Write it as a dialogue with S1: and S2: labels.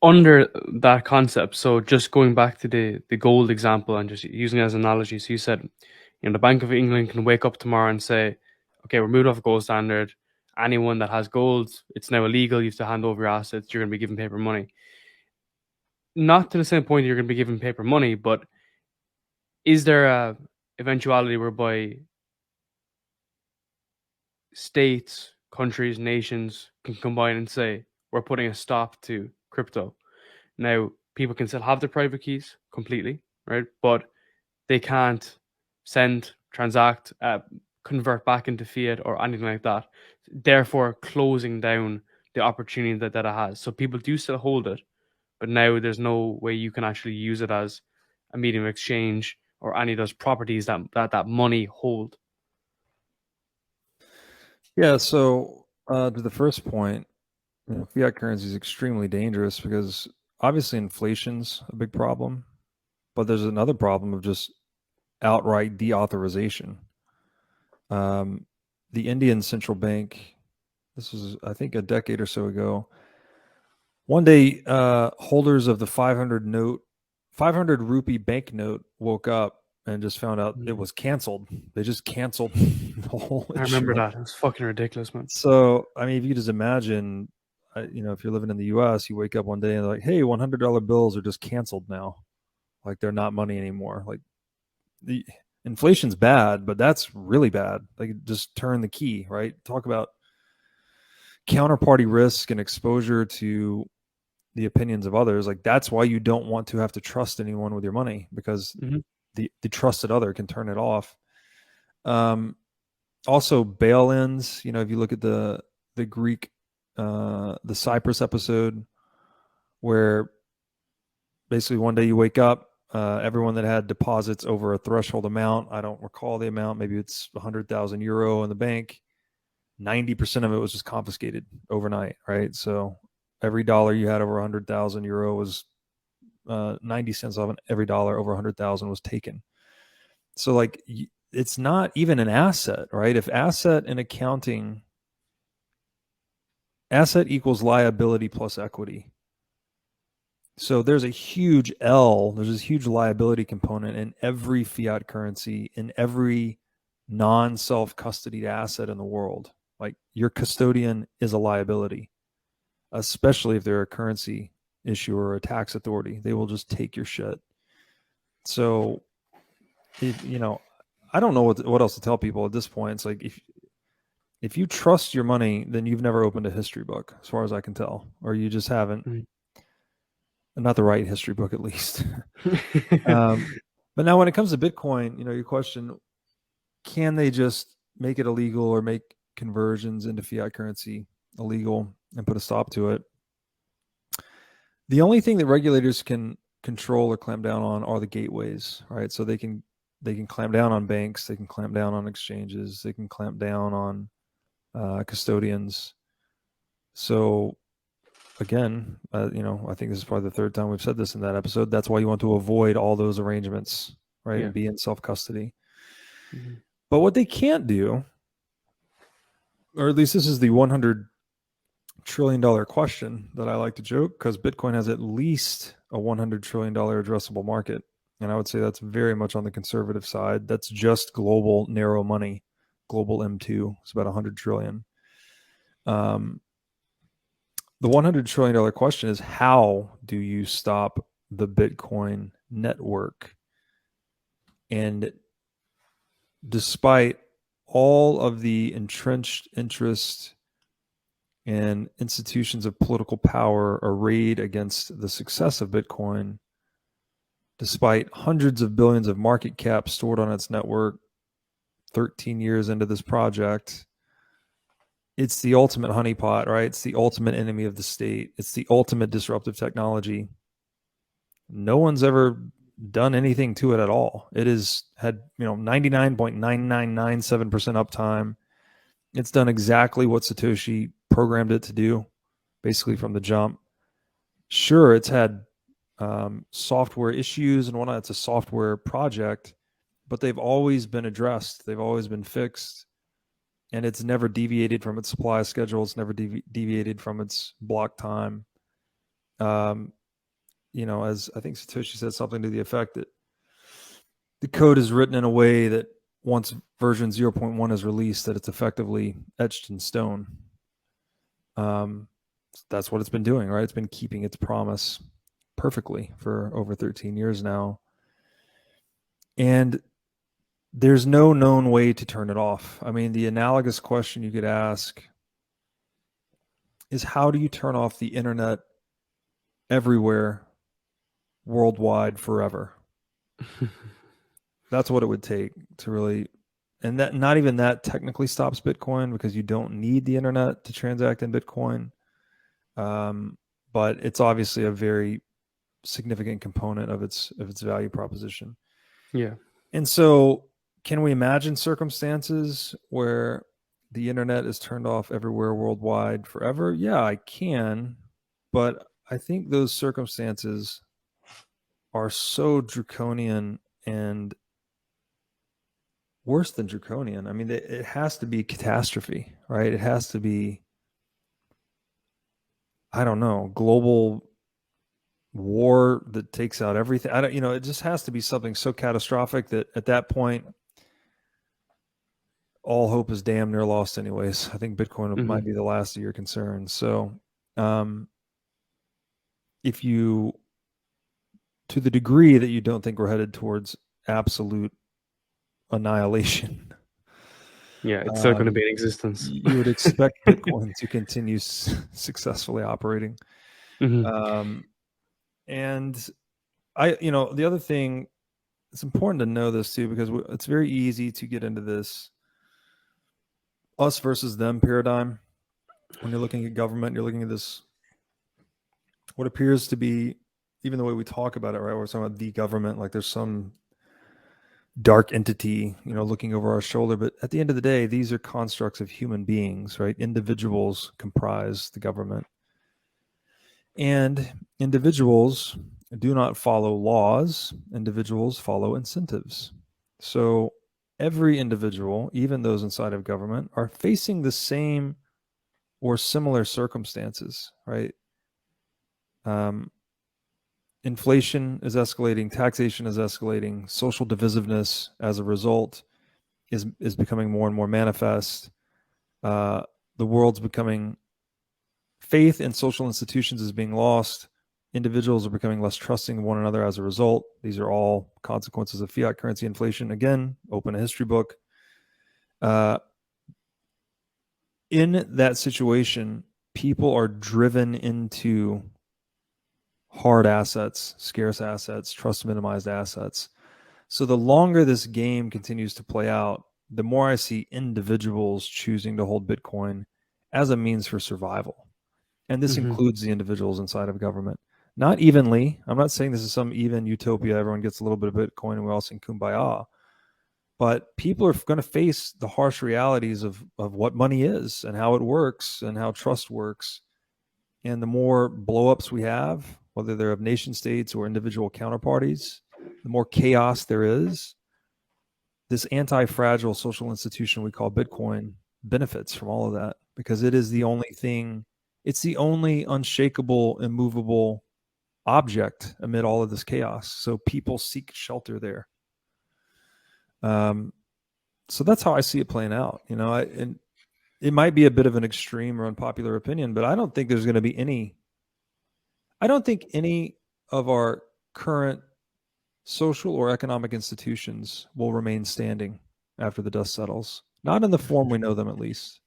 S1: under that concept, so just going back to the gold example and just using it as an analogy. So you said, the Bank of England can wake up tomorrow and say, okay, we're moved off a gold standard. Anyone that has gold, it's now illegal. You have to hand over your assets. You're going to be given paper money. Not to the same point you're going to be given paper money, but is there a eventuality whereby states, countries, nations can combine and say, we're putting a stop to crypto? Now, people can still have their private keys completely, right? But they can't send, transact, convert back into fiat or anything like that. Therefore, closing down the opportunity that it has. So people do still hold it, but now there's no way you can actually use it as a medium of exchange or any of those properties that money hold.
S2: Yeah. So to the first point, fiat currency is extremely dangerous because obviously inflation's a big problem, but there's another problem of just outright deauthorization. The Indian central bank, this was, I think, a decade or so ago. One day, holders of the 500 rupee banknote woke up and just found out it was canceled. They just canceled the whole
S1: I remember
S2: issue.
S1: that. It was fucking ridiculous, man.
S2: So, I mean, if you just imagine, if you're living in the U.S., you wake up one day and they're like, "Hey, $100 bills are just canceled now. Like they're not money anymore." Like the inflation's bad, but that's really bad. Like just turn the key, right? Talk about counterparty risk and exposure to the opinions of others. Like that's why you don't want to have to trust anyone with your money, because the trusted other can turn it off. Also bail-ins, if you look at the Greek, the Cyprus episode, where basically one day you wake up, everyone that had deposits over a threshold amount, I don't recall the amount, maybe it's 100,000 euro in the bank, 90% of it was just confiscated overnight, right? So every dollar you had over 100,000 euro was 90 cents of it. Every dollar over 100,000 was taken. So like it's not even an asset, right? If asset in accounting, asset equals liability plus equity. So there's a huge there's this huge liability component in every fiat currency, in every non-self-custodied asset in the world. Like your custodian is a liability, especially if they're a currency issuer or a tax authority. They will just take your shit. So, I don't know what else to tell people at this point. It's like if you trust your money, then you've never opened a history book, as far as I can tell, or you just haven't. Not the right history book, at least. But now when it comes to Bitcoin, your question, can they just make it illegal or make conversions into fiat currency illegal and put a stop to it? The only thing that regulators can control or clamp down on are the gateways, right? So they can clamp down on banks, they can clamp down on exchanges, they can clamp down on custodians. So again, I think this is probably the third time we've said this in that episode. That's why you want to avoid all those arrangements, right? And be in self-custody. But what they can't do, or at least this is the $100 trillion question that I like to joke, because Bitcoin has at least a $100 trillion addressable market. And I would say that's very much on the conservative side. That's just global narrow money. Global M2 is about 100 trillion. The $100 trillion question is, how do you stop the Bitcoin network? And despite all of the entrenched interest and institutions of political power arrayed against the success of Bitcoin, despite hundreds of billions of market cap stored on its network 13 years into this project, it's the ultimate honeypot, right? It's the ultimate enemy of the state. It's the ultimate disruptive technology. No one's ever done anything to it at all. It has had 99.9997% uptime. It's done exactly what Satoshi programmed it to do, basically from the jump. Sure, it's had software issues and whatnot. It's a software project, but they've always been addressed. They've always been fixed. And it's never deviated from its supply schedule. It's never deviated from its block time. As I think Satoshi said something to the effect that the code is written in a way that once version 0.1 is released, that it's effectively etched in stone. That's what it's been doing, right? It's been keeping its promise perfectly for over 13 years now. And there's no known way to turn it off. I mean, the analogous question you could ask is, how do you turn off the internet everywhere, worldwide, forever? That's what it would take to really, and that not even that technically stops Bitcoin, because you don't need the internet to transact in Bitcoin. But it's obviously a very significant component of its value proposition.
S1: Yeah.
S2: And so, can we imagine circumstances where the internet is turned off everywhere worldwide forever? Yeah, I can. But I think those circumstances are so draconian and worse than draconian. I mean, it has to be catastrophe, right? It has to be, I don't know, global war that takes out everything. It just has to be something so catastrophic that at that point, all hope is damn near lost anyways. I think Bitcoin might be the last of your concerns. So, if you, to the degree that you don't think we're headed towards absolute annihilation,
S1: it's still going to be in existence.
S2: You would expect Bitcoin to continue successfully operating. And the other thing, it's important to know this too, because it's very easy to get into this us versus them paradigm. When you're looking at government, you're looking at this, what appears to be, even the way we talk about it, right? We're talking about the government, like there's some dark entity, looking over our shoulder. But at the end of the day, these are constructs of human beings, right? Individuals comprise the government. And individuals do not follow laws. Individuals follow incentives. So every individual, even those inside of government, are facing the same or similar circumstances, right? Inflation is escalating, taxation is escalating, social divisiveness as a result is becoming more and more manifest. The world's becoming, faith in social institutions is being lost. Individuals are becoming less trusting of one another as a result. These are all consequences of fiat currency inflation. Again, open a history book. In that situation, people are driven into hard assets, scarce assets, trust minimized assets. So the longer this game continues to play out, the more I see individuals choosing to hold Bitcoin as a means for survival. And this includes the individuals inside of government. Not evenly. I'm not saying this is some even utopia. Everyone gets a little bit of Bitcoin and we all sing kumbaya. But people are going to face the harsh realities of what money is and how it works and how trust works. And the more blowups we have, whether they're of nation states or individual counterparties, the more chaos there is. This anti-fragile social institution we call Bitcoin benefits from all of that, because it is the only thing, it's the only unshakable, immovable object amid all of this chaos. So people seek shelter there. So that's how I see it playing out. And it might be a bit of an extreme or unpopular opinion, but I don't think there's going to be any of our current social or economic institutions will remain standing after the dust settles. Not in the form we know them, at least.